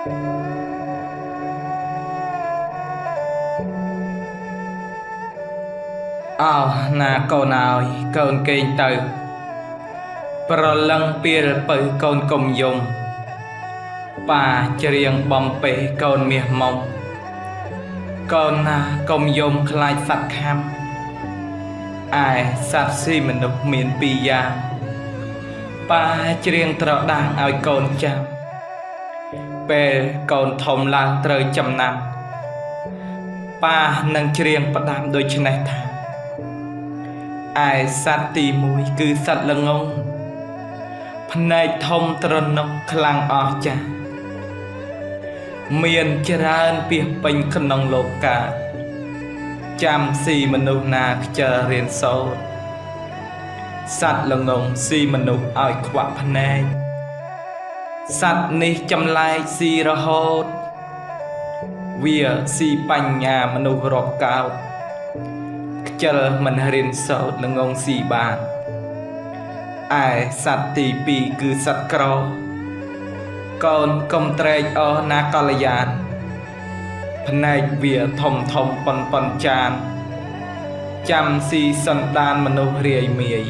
ណាកូនអើយកូនគេងទៅប្រលឹងពេលបើកូនកុំយំប៉ាច្រៀងបំពេកូនមាសមុំកូនណាកុំយំខ្លាចសត្វខាំឯសត្វស៊ីមនុស្សមានពីរយ៉ាងប៉ាច្រៀងត្រដាងឲ្យកូនចាំពេលកូនធំឡើងត្រូវចំណាំប៉ានឹងច្រៀងផ្ដាំដូចនេះថាឯសត្វទី1គឺសត្វល្ងងភ្នែកធំត្រនក់ខ្លាំងអស្ចារ្យមានច្រើនពាសពេញក្នុងលោកកាចាំស៊ីមនុស្សណាខ្ជិលរៀនសូត្រសត្វល្ងងស៊ីមនុស្សឲ្យខ្វាក់ភ្នែកសត្វនេះចម្លែកស៊ីរហូតវាស៊ីបញ្ញាមនុស្សរាប់កោតខ្ជិលមិនរៀនសូត្រល្ងងស៊ីបានឯសត្វទី2គឺសត្វក្រកូនកុំត្រេកអរណាកល្យានភ្នែកវាធំធំប៉ុនចានចាំស៊ីសន្តានមនុស្សរាយមាយ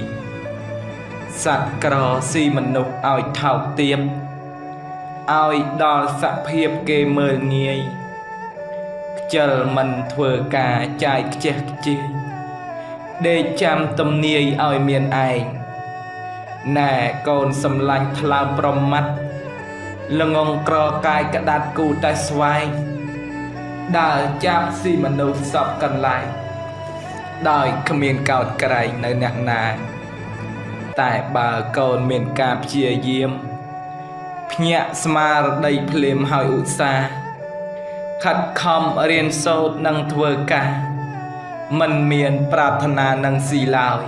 សត្វក្រស៊ីមនុស្សឲ្យថោកទាបឲ្យដល់សភាពគេមើលងាយខ្ជិលមិនធ្វើការចាយខ្ជះខ្ជាយដេកចាំទំនាយឲ្យមានឯងណែកូនសំឡាញ់ថ្លើមប្រមាត់ល្ងងក្រកាយក្តាត់គូតែស្វែងដើរចាប់ស៊ីមនុស្សសពកន្លែងដោយគ្មានកោតក្រែងនៅអ្នកណាតែបើកូនមានការព្យាយាមភ្ញាក់ស្មារតីភ្លាមហើយឧស្សាហ៍ខិតខំរៀនសូត្រនិងធ្វើការមិនមានប្រាថ្នានឹងស៊ីឡើយ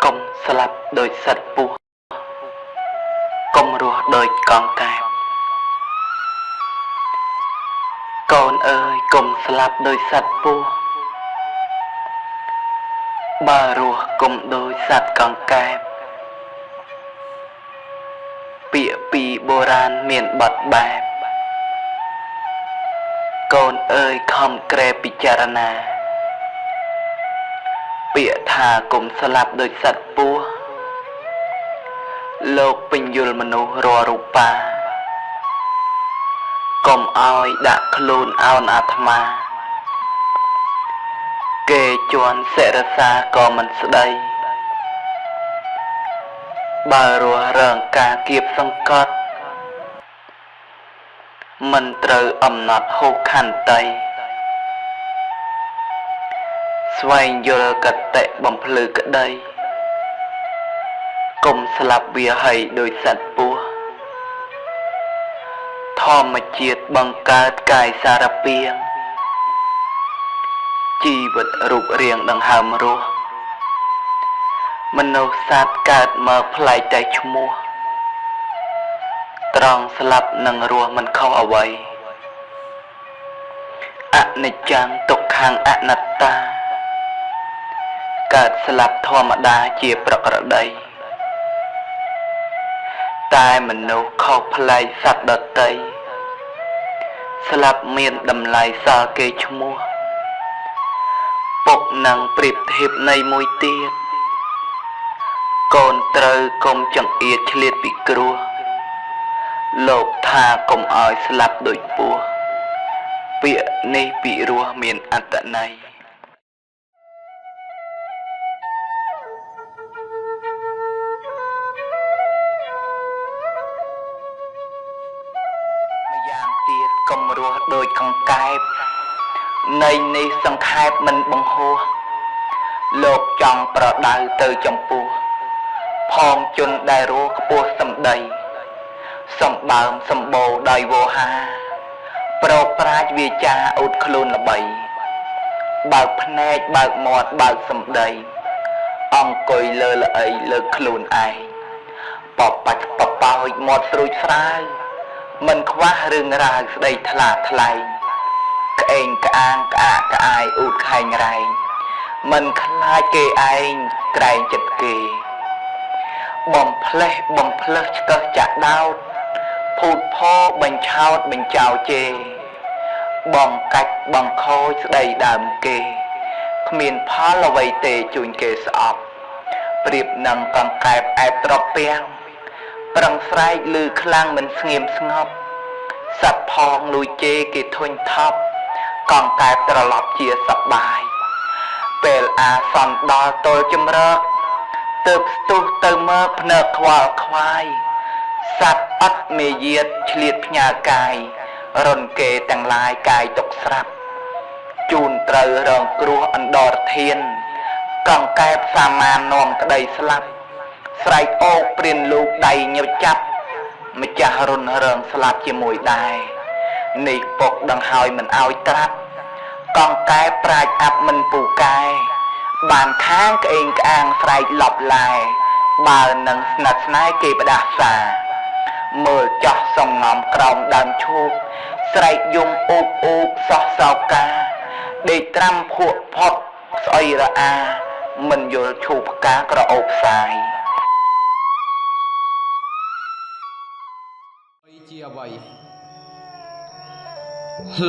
កុំស្លាប់ដោយសត្វពស់កុំរស់ដោយកង្កែបកូនអើយកុំស្លាប់ដោយសត្វពស់បើរស់កុំដោយសត្វកង្កែបពាក្យពីបុរាណមានបទបែបកូនអើយខំក្រែពិចារណាពាក្យថាកុំស្លាប់ដោយសត្វពស់លោកពេញយល់មនុស្សរាល់រូបាកុំឲ្យដាក់ខ្លួនអោនអាត្មាគេជន់សិរសាក៏មិនស្ដីបើរស់រងការគៀបសង្កត់មិនត្រូវអំណត់ហូបខន្តីស្វែងយល់កតិបំភ្លឺក្តីកុំស្លាប់វាហើយដោយសត្វពស់ធម្មជាតិបង្កើតកាយសារពាង្គជីវិតរូបរាងដង្ហើមរស់មនុស្សសត្វកើតមកប្លែកតែឈ្មោះត្រង់ស្លាប់នឹងរស់មិនខុសអ្វីអនិច្ចំទុក្ខំអនត្តាកើតស្លាប់ធម្មតាជាប្រក្រតីតែមនុស្សខុសប្លែកសត្វដទៃស្លាប់មានតម្លៃសល់គេឈ្មោះពុកនឹងប្រៀបធៀបនៃមួយទៀតកូនត្រូវកុំចង្អៀតឆ្លៀតពីគ្រោះលោកថាកុំឲ្យស្លាប់ដូចពស់ពាក្យនេះពីរោះមានអត្តន័យម្យ៉ាងទៀតកុំរស់ដូចកង្កែបនៃនេះសង្ខេបមិនបង្ហោះលោកចង់ប្រដៅទៅចំពោះផងជន់ដែលរស់ខ្ពស់សម្ដីសម្បើមសម្បូរដោយវោហាប្រប្រាជ្ញវាចាអ៊ូតខ្លួនល្បីបើកភ្នែកបើកមាត់បើកសម្ដីអង្គុយលើល្អីលើខ្លួនឯងបបាច់បបោចមាត់ស្រួចស្រាវ មិនខ្វះរឿងរ៉ាវស្ដីថ្លាថ្លែងក្អេងក្អាងក្អាកក្អាយអ៊ូតខែងរែងមិនខ្លាចគេឯងក្រែងចិត្តគេបំផ្លេះឆ្កឹះចាក់ដោតភូតផោបញ្ឆោតបញ្ចោជេបងកាច់បងខូចស្ដីដើមគេគ្មានផលអ្វីទេជួញគេស្អប់ប្រៀបនឹងកង្កែបអែបត្រពាំងប្រឹងស្រែកឮខ្លាំងមិនស្ងៀមស្ងប់សត្វផងលួយជេរគេធុញថប់កង្កែបត្រឡប់ជាសប្បាយពេលអាសន្នដល់ទល់ជំរកទើបស្ទុះទៅមើលភ្នែកខ្វល់ខ្វាយសត្វអត់មេយាទឆ្លៀតផ្ញើកាយរុនគេទាំងឡាយកាយទុកស្រាប់ជូនត្រូវរងគ្រោះអណ្ដរធានកង្កែបសាមាននាំក្តីស្លាប់ស្រែកអូកព្រានលោកដៃញើសចាប់ម្ចាស់រុនរងស្លាប់ជាមួយដែរនេះពុកដឹងហើយមិនអោយត្រាប់កង្កែបប្រាជ្ញអាប់មិនពូកែបានខាងក្អេងក្អាងស្រែកឡប់ឡែបើនឹងស្និទ្ធស្នេហ៍គេផ្ដាសាមើលចោះសំងំក្រោមដើមឈូកស្រែកយំអូកសោះសោកាដេកត្រាំភក់ផុតស្អុយរអាមិនយល់ឈូផ្កាក្រអូបផ្សាយជាអ្វី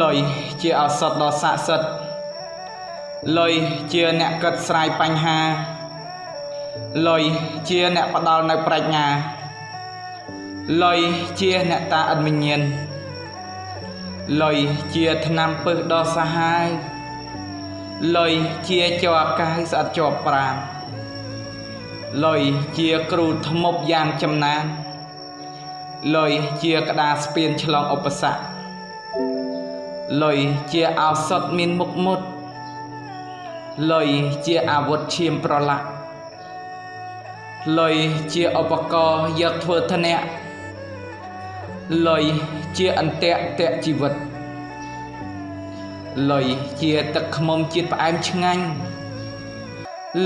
លុយជាឱសថដ៏ស័ក្តិសិទ្ធិលុយជាអ្នកគិតស្រាយបញ្ហាលុយជាអ្នកផ្ដល់នូវប្រាជ្ញាលុយជាអ្នកតាឥតវិញ្ញាណលុយជាថ្នាំពឹសដ៏សាហាវលុយជាចរកាយស្អិតជាប់ប្រាណលុយជាគ្រូធ្មប់យ៉ាងចំណានលុយជាក្តារស្ពានឆ្លងឧបសគ្គលុយជាឱសថមានមុខមុតលុយជាអាវុធឈាមប្រឡាក់លុយជាឧបករណ៍យកធ្វើធនៈលុយជាអន្ទាក់តេជីវិតលុយជាទឹកឃ្មុំជាតិផ្អែមឆ្ងាញ់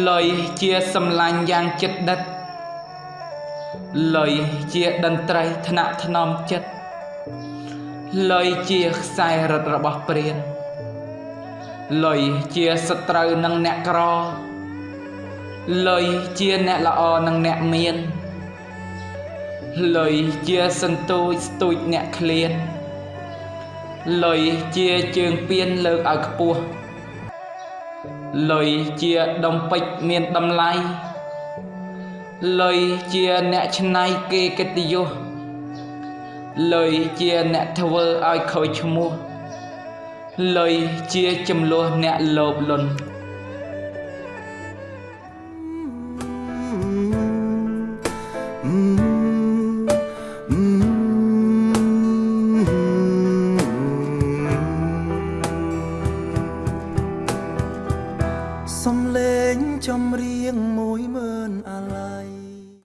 លុយជាសម្លាញ់យ៉ាងចិត្តដិតលុយជាតន្ត្រីថ្នាក់ថ្នមចិត្តលុយជាខ្សែរត់របស់ព្រានលុយជាសត្រូវនឹងអ្នកក្រលុយជាអ្នកល្អនឹងអ្នកមានលុយជាសន្ទូចស្ទូចអ្នកឃ្លានលុយជាជើងពៀនលើកឲ្យខ្ពស់លុយជាដុំពេជ្រមានតម្លៃលុយជាអ្នកច្នៃគេកិត្តិយសលុយជាអ្នកធ្វើឲ្យខូចឈ្មោះលុយជាចំនួនអ្នកលោភលន់សំឡេងចម្រៀង